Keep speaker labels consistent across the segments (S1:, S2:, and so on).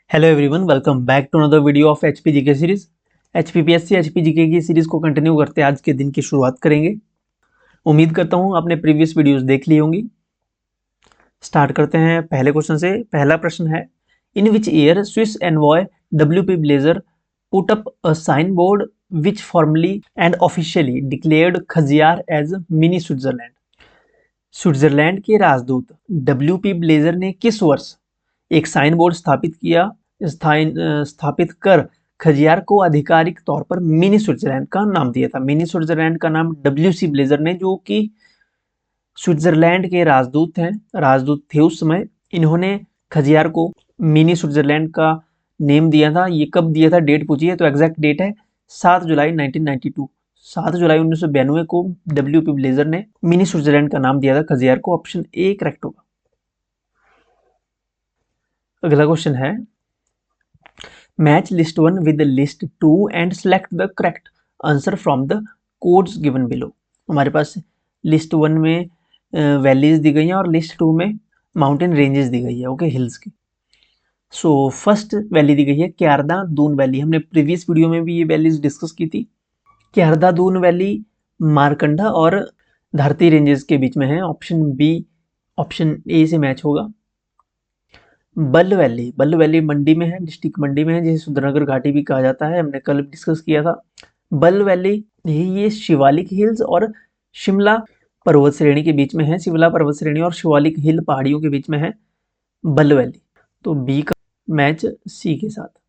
S1: Hello everyone, welcome back to another video of HP GK series. HPPSC HP GK की series को continue करते आज के दिन की शुरुआत करेंगे। उम्मीद करता हूं आपने प्रीवियस वीडियोस देख ली होंगी। स्टार्ट करते हैं पहले क्वेश्चन से। पहला प्रश्न है, in which year Swiss envoy WP Blazer put up a sign board which formally and officially declared Khajjiar as mini Switzerland. Switzerland के राजदूत WP ब्लेजर ने किस वर्ष एक साइन बोर्ड स्थापित कर खजियार को आधिकारिक तौर पर मिनी स्विट्जरलैंड का नाम दिया था। मिनी स्विट्जरलैंड का नाम WC ब्लेजर ने, जो कि स्विट्जरलैंड के राजदूत थे उस समय, इन्होंने खजियार को मिनी स्विट्जरलैंड का नेम दिया था। ये कब दिया था, डेट पूछी है तो एग्जैक्ट डेट है 7 जुलाई 1992। 7 जुलाई 1992 को WP ब्लेजर ने मिनी स्विट्जरलैंड का नाम दिया था खजियार को। ऑप्शन ए करेक्ट होगा। अगला क्वेश्चन है, match list 1 with list 2 and select the correct answer from the codes given below. हमारे पास लिस्ट 1 में वैलीज दी गई हैं और लिस्ट 2 में माउंटेन रेंजेस दी गई है, ओके, हिल्स की। सो फर्स्ट वैली दी गई है क्यारदा दून वैली। हमने प्रीवियस वीडियो में भी ये वैलीज डिस्कस की थी। क्यारदा दून वैली मारकंडा और धारती रेंजेस के बीच में है। ऑप्शन बी, ऑप्शन ए से मैच होगा। बल वैली मंडी में है, डिस्ट्रिक्ट मंडी में है, जिसे सुंदरनगर घाटी भी कहा जाता है। हमने कल डिस्कस किया था। बल वैली ये शिवालिक हिल्स और शिमला पर्वत श्रेणी के बीच में है। शिमला पर्वत श्रेणी और शिवालिक हिल पहाड़ियों के बीच में है बल वैली। तो बी का मैच सी के साथ।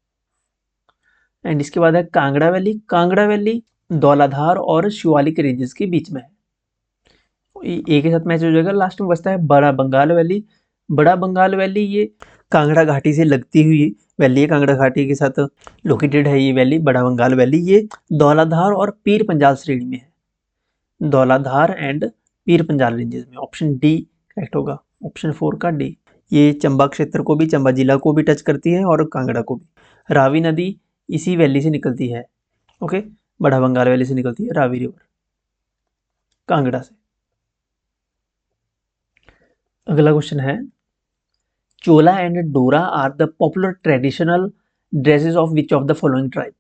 S1: एंड इसके बाद है कांगड़ा वैली धौलाधार और शिवालिक रेंजेस के बीच में है। ए के साथ मैच हो जाएगा। लास्ट में बचता है बड़ा बंगाल वैली ये कांगड़ा घाटी से लगती हुई वैली है। कांगड़ा घाटी के साथ लोकेटेड है ये वैली, बड़ा बंगाल वैली। ये धौलाधार और पीर पंजाल श्रेणी में है। धौलाधार एंड पीर पंजाल रेंजेस में। ऑप्शन डी करेक्ट होगा, ऑप्शन 4 का डी। ये चंबा क्षेत्र को भी, चंबा जिला को भी टच करती है और कांगड़ा को भी। रावी नदी इसी वैली से निकलती है, ओके, बड़ा बंगाल वैली से निकलती है रावी रिवर, कांगड़ा से। अगला क्वेश्चन है, Chola and Dora are the popular traditional dresses of which of the following tribe.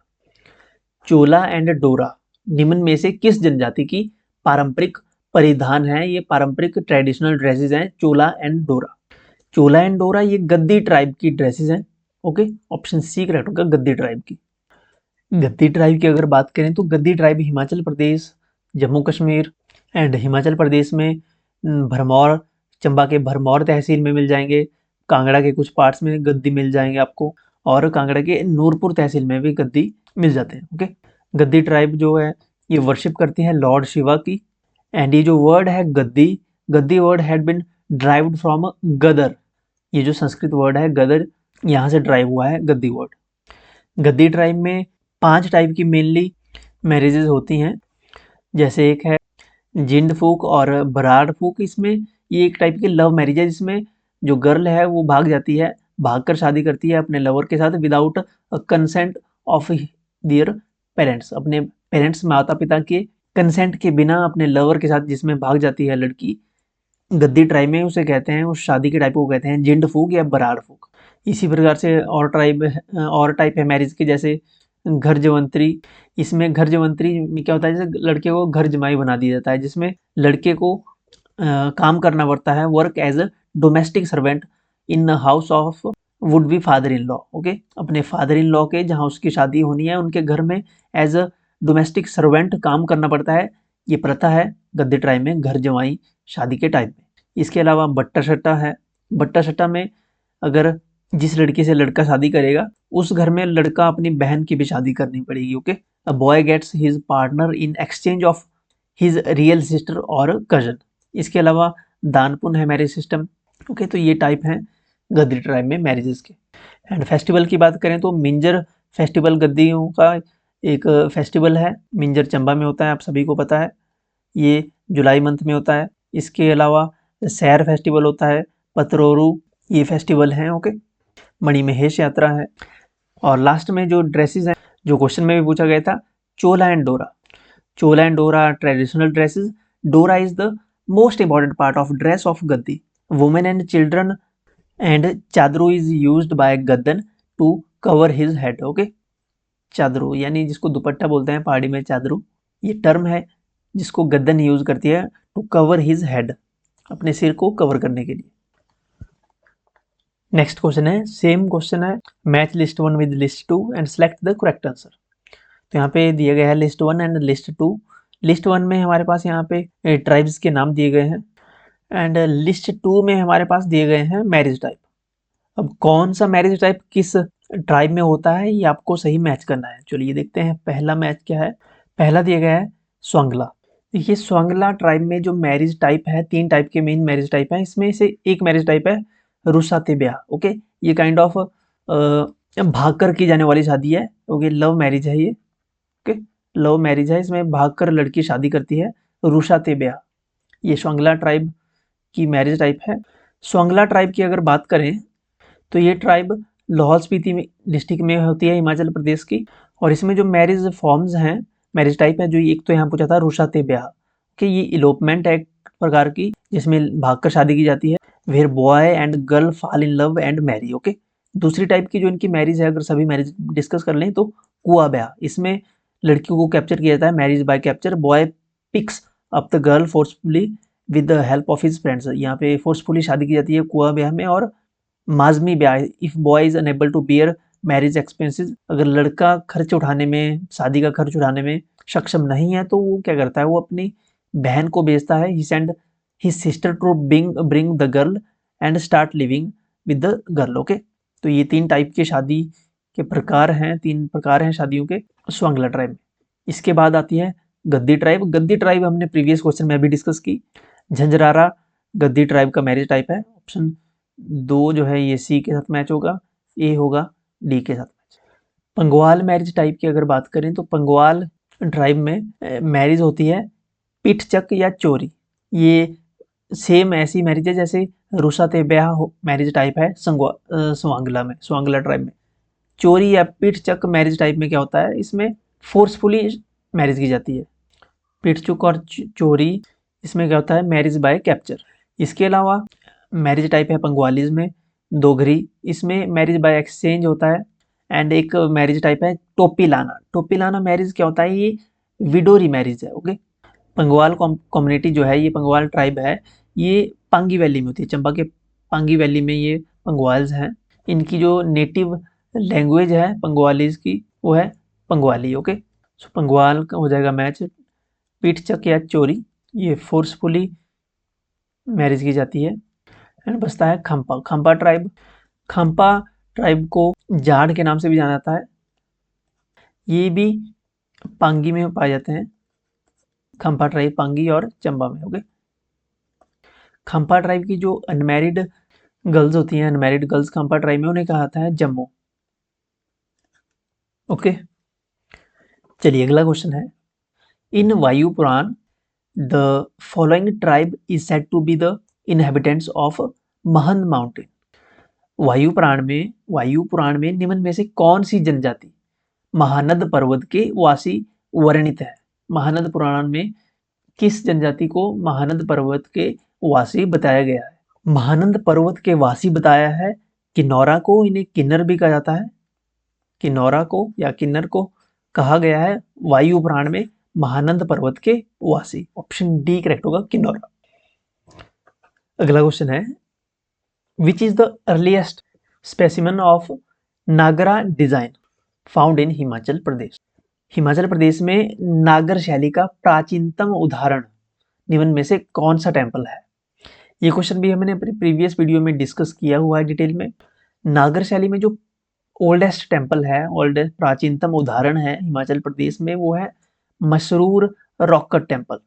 S1: Chola and Dora निम्न में से किस जनजाति की पारंपरिक परिधान है? ये पारंपरिक ट्रेडिशनल ड्रेसेस हैं चोला एंड डोरा ये गद्दी ट्राइब की ड्रेसेस हैं, ओके। ऑप्शन सी करेक्ट होगा, गद्दी ट्राइब की। गद्दी ट्राइब की अगर बात करें तो गद्दी ट्राइब हिमाचल प्रदेश, जम्मू कश्मीर एंड हिमाचल प्रदेश में भरमौर, चंबा के भरमौर तहसील में मिल जाएंगे। कांगड़ा के कुछ पार्ट्स में गद्दी मिल जाएंगे आपको, और कांगड़ा के नूरपुर तहसील में भी गद्दी मिल जाते हैं, ओके। गद्दी ट्राइब जो है ये वर्शिप करती है लॉर्ड शिवा की। एंड ये जो वर्ड है Gaddi word had been derived from gadar. ये जो संस्कृत वर्ड है गदर, यहाँ से ड्राइव हुआ है गद्दी वर्ड। गद्दी ट्राइब में 5 टाइप की मेनली मैरिजेज होती हैं। जैसे एक है जिंद फूक और बराड़ फूक। इसमें ये एक टाइप की लव मैरिज है, जिसमें जो गर्ल है वो भागकर शादी करती है अपने लवर के साथ without consent of their parents. अपने पेरेंट्स, माता पिता के कंसेंट के बिना अपने लवर के साथ जिसमें भाग जाती है लड़की, गद्दी ट्राइब में उसे कहते हैं, उस शादी के टाइप को कहते हैं जिंद फूक या बराड़ फूक। इसी प्रकार से और टाइप है मैरिज के, जैसे घर जवंतरी। इसमें घर जवंतरी में क्या होता है, जैसे लड़के को घर जमाई बना दिया जाता है, जिसमें लड़के को काम करना पड़ता है, work as a domestic servant in house of would be father in law, okay. अपने फादर इन लॉ के जहाँ उसकी शादी होनी है उनके घर में एज अ डोमेस्टिक सर्वेंट काम करना पड़ता है। ये प्रथा है गद्दी ट्राइब में घर जमाई शादी के टाइप में। इसके अलावा बट्टा सट्टा है। बट्टा सट्टा में अगर जिस लड़की से लड़का शादी करेगा उस घर में लड़का अपनी बहन की भी शादी करनी पड़ेगी, okay. A boy gets his partner in exchange of his real sister और कजन। इसके अलावा दानपुन है मैरिज सिस्टम, ओके। तो ये टाइप हैं गद्दी ट्राइब में मैरिजेस के। एंड फेस्टिवल की बात करें तो मिंजर फेस्टिवल गद्दियों का एक फेस्टिवल है। मिंजर चंबा में होता है, आप सभी को पता है, ये जुलाई मंथ में होता है। इसके अलावा सैर फेस्टिवल होता है, पतरोरू ये फेस्टिवल हैं, ओके। मणिमहेश यात्रा है। और लास्ट में जो ड्रेसेस हैं, जो क्वेश्चन में भी पूछा गया था, chola and dora traditional dresses. Dora is the most important part of dress of Gaddi. Women and children and chadru is used by Gaddan to cover his head. Okay, चादरू यानी जिसको दुपट्टा बोलते हैं पहाड़ी में चादरू, ये टर्म है जिसको गद्दन यूज करती है टू कवर हिज हेड, अपने सिर को कवर करने के लिए। नेक्स्ट क्वेश्चन है, सेम क्वेश्चन है, match list 1 with list 2 and select the correct answer. तो यहाँ पे दिया गया है लिस्ट 1 एंड लिस्ट 2। लिस्ट 1 में हमारे पास यहाँ पे ट्राइब्स के नाम दिए गए हैं एंड लिस्ट 2 में हमारे पास दिए गए हैं मैरिज टाइप। अब कौन सा मैरिज टाइप किस ट्राइब में होता है ये आपको सही मैच करना है। चलिए देखते हैं पहला मैच क्या है। पहला दिया गया है स्वांगला। देखिए स्वांगला ट्राइब में जो मैरिज टाइप है, 3 टाइप के मेन मैरिज टाइप है, इसमें से एक मैरिज टाइप है रुसाते ब्याह। ओके, ये काइंड ऑफ भागकर की जाने वाली शादी है। ओके, लव मैरिज है ये। ओके, लव मैरिज है, इसमें भागकर लड़की शादी करती है, रुसाते ब्याह। ये स्वांगला ट्राइब की मैरिज टाइप है। स्वांगला ट्राइब की अगर बात करें तो ये ट्राइब लाहौल स्पीति डिस्ट्रिक्ट में होती है, हिमाचल प्रदेश की। और इसमें जो मैरिज फॉर्म्स हैं, मैरिज टाइप है, जो एक तो यहाँ पूछा था रुसाते ब्याह कि ये इलोपमेंट है एक प्रकार की, जिसमें भागकर शादी की जाती है। Where boy and girl fall in love and marry. Okay, दूसरी टाइप की जो इनकी मैरिज है, अगर सभी मैरिज डिस्कस कर लें तो कुआ ब्याह। इसमें लड़कियों को कैप्चर किया जाता है, marriage by capture. Boy picks up the girl forcefully with the help of his friends. यहाँ पे फोर्सफुली शादी की जाती है कुआ ब्याह में। और माजमी ब्याह, if boy is unable to bear marriage expenses, अगर लड़का खर्च उठाने में, शादी का खर्च उठाने में सक्षम नहीं है तो वो क्या करता है, वो अपनी बहन को भेजता है, he send his sister to bring the girl and start living with the girl. Okay, तो ये 3 टाइप के शादी के प्रकार हैं, 3 प्रकार हैं शादियों के स्वांगला ट्राइब में। इसके बाद आती है गद्दी ट्राइब। गद्दी ट्राइब हमने प्रीवियस क्वेश्चन में भी डिस्कस की। झंझरारा गद्दी ट्राइब का मैरिज टाइप है। ऑप्शन 2 जो है ये सी के साथ मैच होगा, ए होगा डी के साथ मैच। पंगवाल मैरिज टाइप की अगर बात करें तो पंगवाल ट्राइब में मैरिज होती है पिठ चक या चोरी। ये सेम ऐसी मैरिज है जैसे रुसाते ब्याह मैरिज टाइप है स्वांगला में, स्वांगला ट्राइब में। चोरी या पिठ चक मैरिज टाइप में क्या होता है, इसमें फोर्सफुली मैरिज की जाती है। पिठ चुक और चोरी इसमें क्या होता है, मैरिज बाय कैप्चर। इसके अलावा मैरिज टाइप है पंगवालीज में दोगरी, इसमें मैरिज बाय एक्सचेंज होता है। एंड एक मैरिज टाइप है टोपीलाना। टोपीलाना मैरिज क्या होता है, ये विडोरी मैरिज है। ओके, पंगवाल कम्युनिटी जो है, ये पंगवाल ट्राइब है, ये पांगी वैली में होती है। चंबा के पांगी वैली में ये पंगवाल्स हैं। इनकी जो नेटिव लैंग्वेज है पंगवालीज की वो है पंगवाली। ओके, सो पंगवाल का हो जाएगा मैच। पीठ चक या चोरी, ये फोर्सफुली मैरिज की जाती है। एंड बचता है खम्पा। खम्पा ट्राइब, खम्पा ट्राइब को जाड़ के नाम से भी जाना जाता है। ये भी पांगी में पाए जाते हैं। खम्पा ट्राइब पांगी और चंबा में। ओके, खम्पा ट्राइब की जो अनमैरिड गर्ल्स होती हैं, अनमैरिड गर्ल्स खम्पा ट्राइब में, उन्हें कहा जाता है जम्मू। ओके, चलिए अगला क्वेश्चन है, in Vayu Purana the following tribe is said to be the inhabitants of Mahand mountain. Vayu Purana में निम्न में से कौन सी जनजाति महानद पर्वत के वासी वर्णित है। महानद पुराण में किस जनजाति को महानद पर्वत के वासी बताया गया है। महानंद पर्वत के वासी बताया है किन्नौरा को, इन्हें किन्नर भी कहा जाता है। किन्नौरा को या किन्नर को कहा गया है वायु पुराण में महानंद पर्वत के वासी। ऑप्शन डी करेक्ट होगा, किन्नौरा। अगला क्वेश्चन है, which is the earliest specimen of Nagara design found in Himachal Pradesh. Himachal Pradesh में नागर शैली का प्राचीनतम उदाहरण निम्न में से कौन सा टेम्पल है। ये क्वेश्चन भी हमने अपनी प्रीवियस वीडियो में डिस्कस किया हुआ है डिटेल में। नागर शैली में जो ओल्डेस्ट टेम्पल है, ओल्डेस्ट प्राचीनतम उदाहरण है हिमाचल प्रदेश में, वो है Masroor rock cut temple.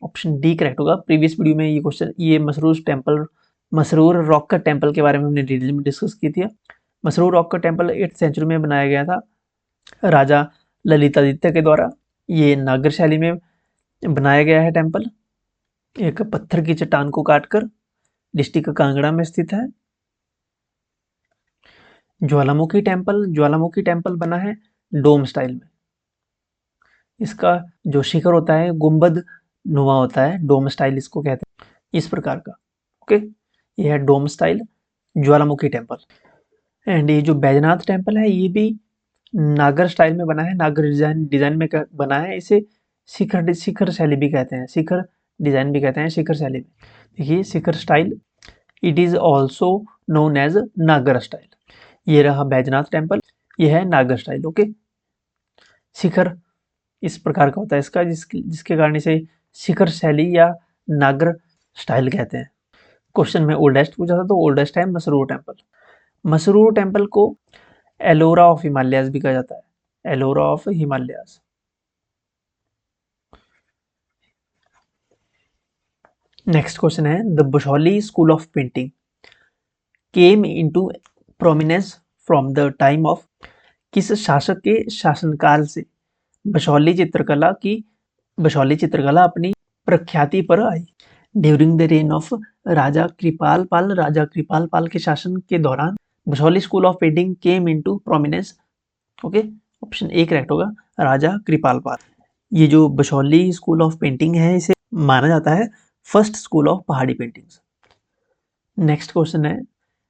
S1: Option D correct होगा। प्रीवियस वीडियो में ये क्वेश्चन, ये मसरूर रॉक कट टेम्पल के बारे में हमने डिटेल में डिस्कस की थी। Masroor rock cut temple 8th century में बनाया गया था राजा ललितादित्य के द्वारा। ये नागर शैली में बनाया गया है टेम्पल, एक पत्थर की चट्टान को काटकर, डिस्ट्रिक्ट कांगड़ा में स्थित है। ज्वालामुखी टेम्पल बना है डोम स्टाइल में। इसका जो शिखर होता है गुंबद नुमा होता है, डोम स्टाइल इसको कहते हैं, इस प्रकार का। ओके, यह है डोम स्टाइल ज्वालामुखी टेम्पल। एंड ये जो बैजनाथ टेम्पल है ये भी नागर स्टाइल में बना है, नागर डिजाइन में बना है। इसे शिखर शैली भी कहते हैं, शिखर डिजाइन भी कहते हैं, शिखर शैली में। देखिए Shikhar style, it is also known as Nagar style. ये रहा बैजनाथ टेम्पल, ये है नागर स्टाइल। ओके, शिखर इस प्रकार का होता है इसका, जिसके कारण इसे शिखर शैली या नागर स्टाइल कहते हैं। क्वेश्चन में ओल्डेस्ट पूछा था, तो ओल्डेस्ट है मसरूर टेम्पल। मसरूर टेम्पल को एलोरा ऑफ हिमालयाज भी कहा जाता है, Ellora of Himalayas. Next question है, the Basohli school of painting came into prominence from the time of, किस शासक के शासनकाल से बशौली चित्रकला अपनी प्रख्याति पर आई? During the reign of Raja Kripal Pal, Raja Kripal Pal के शासन के दौरान Basohli school of painting came into prominence. Okay, option A correct होगा, राजा कृपाल पाल। ये जो बशौली स्कूल ऑफ पेंटिंग है इसे माना जाता है फर्स्ट स्कूल ऑफ पहाड़ी पेंटिंग्स। नेक्स्ट क्वेश्चन है,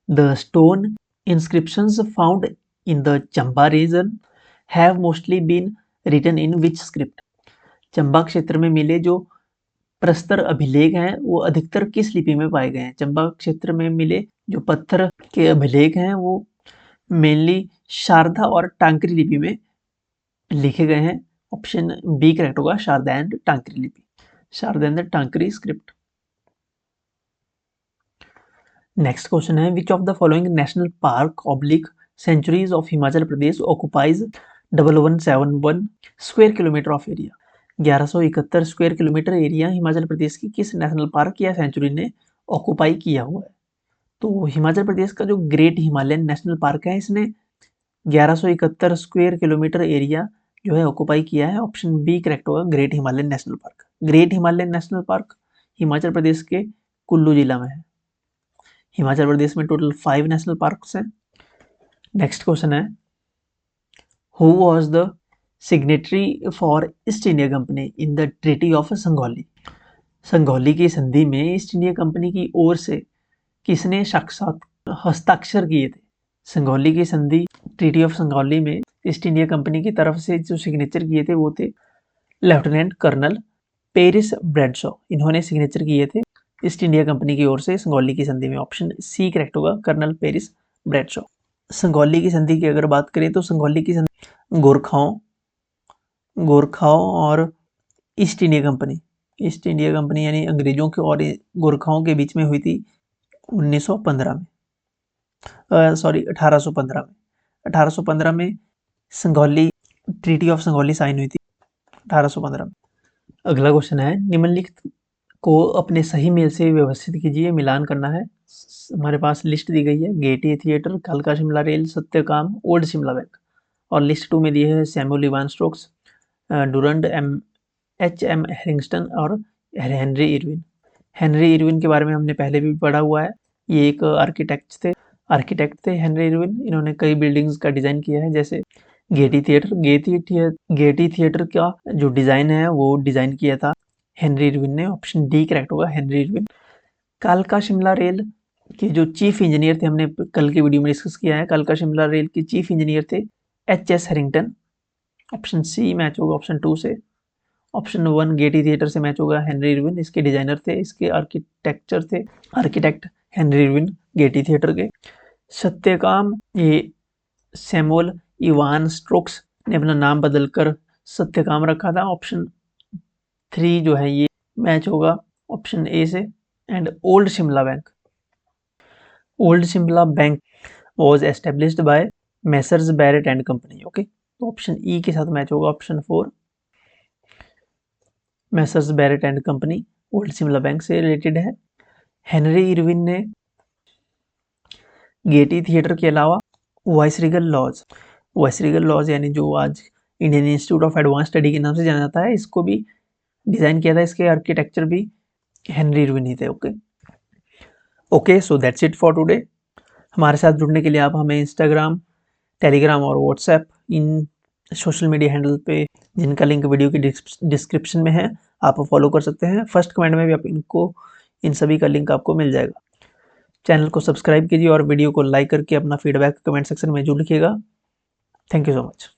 S1: the stone inscriptions found in the Chamba region have mostly been written in which script? Chamba क्षेत्र में मिले जो प्रस्तर अभिलेख हैं वो अधिकतर किस लिपि में पाए गए हैं? चंबा क्षेत्र में मिले जो पत्थर के अभिलेख हैं वो मेनली शारदा और टांकरी लिपि में लिखे गए हैं। ऑप्शन बी करेक्ट होगा, शारदा एंड टांकरी लिपि, Sharada and Takri script. Next question है, which of the following national park oblique sanctuaries of Himachal Pradesh occupies 1171 square kilometre of area? 1171 square kilometre area Himachal Pradesh की किस नेशनल पार्क या सेंचुरी ने ऑक्युपाई किया हुआ है? तो हिमाचल प्रदेश का जो ग्रेट हिमालयन नेशनल पार्क है इसने 1171 स्क्वायर किलोमीटर एरिया जो है ऑक्युपाई किया है। ऑप्शन बी करेक्ट होगा, Great Himalayan National Park. Great Himalayan National Park Himachal Pradesh के कुल्लू जिला में है। हिमाचल प्रदेश में टोटल 5 नेशनल पार्क्स हैं। नेक्स्ट क्वेश्चन है, who was the signatory for East India Company in the treaty of Sangauli? Sangauli की संधि में ईस्ट इंडिया कंपनी की ओर से किसने साक्षात हस्ताक्षर किए थे? संगौली की संधि, ट्रीटी ऑफ संगौली में ईस्ट इंडिया कंपनी की तरफ से जो सिग्नेचर किए थे वो थे लेफ्टिनेंट कर्नल पेरिस ब्रैडशॉ, इन्होंने सिग्नेचर किए थे ईस्ट इंडिया कंपनी की ओर से संगौली की संधि में। ऑप्शन सी करेक्ट होगा, कर्नल पेरिस ब्रैडशॉ। संगौली की संधि की अगर बात करें तो संगौली की संधि गोरखाओं और ईस्ट इंडिया कंपनी यानी अंग्रेजों के और गोरखाओं के बीच में हुई थी 1915 में, 1815 में संगौली, ट्रीटी ऑफ संगौली साइन हुई थी 1815 में। अगला क्वेश्चन है, निम्नलिखित को अपने सही मेल से व्यवस्थित कीजिए, मिलान करना है। हमारे पास लिस्ट दी गई है, गेटी थिएटर, कालका Shimla rail, Satyakam, old Shimla bank. और लिस्ट 2 में दिए हैं Samuel Evan Stokes, Durand, H M. Harrington और हेनरी इरविन। हेनरी इरविन के बारे में हमने पहले भी पढ़ा हुआ है, ये एक आर्किटेक्ट थे हेनरी इरविन। इन्होंने कई बिल्डिंग्स का डिज़ाइन किया है, जैसे गेटी थिएटर का जो डिज़ाइन है वो डिज़ाइन किया था हेनरी इरविन ने। ऑप्शन डी करेक्ट होगा, हेनरी इरविन। कालका शिमला रेल के जो चीफ इंजीनियर थे, हमने कल के वीडियो में डिस्कस किया है, कालका शिमला रेल के चीफ इंजीनियर थे H S. Harrington. Option C match होगा ऑप्शन 2 से। ऑप्शन 1 गेटी थिएटर से मैच होगा, हेनरी इरविन इसके डिजाइनर थे, इसके architect Henry Irwin Gaiety theatre के। सत्यकाम, ये सैमुअल इवान स्टोक्स ने अपना नाम बदलकर सत्यकाम रखा था। ऑप्शन 3 जो है ये मैच होगा ऑप्शन ए से। And old Shimla bank was established by Messrs Barrett and company. Okay, तो ऑप्शन ई के साथ मैच होगा option 4, Messrs Barrett and company old Shimla bank से रिलेटेड है। हेनरी इरविन ने गेटी थिएटर के अलावा वाइसरीगल लॉज यानी जो आज Indian Institute of Advance Study के नाम से जाना जाता है, इसको भी डिज़ाइन किया था। इसके आर्किटेक्चर भी हेनरी इरविन ही थे। Okay, so that's it for today. हमारे साथ जुड़ने के लिए आप हमें इंस्टाग्राम, टेलीग्राम और व्हाट्सएप इन सोशल मीडिया हैंडल पे, जिनका लिंक वीडियो की डिस्क्रिप्शन में है, आप फॉलो कर सकते हैं। फर्स्ट कमेंट में भी आप इन सभी का लिंक आपको मिल जाएगा। चैनल को सब्सक्राइब कीजिए और वीडियो को लाइक करके अपना फीडबैक कमेंट सेक्शन में जरूर लिखिएगा। Thank you so much.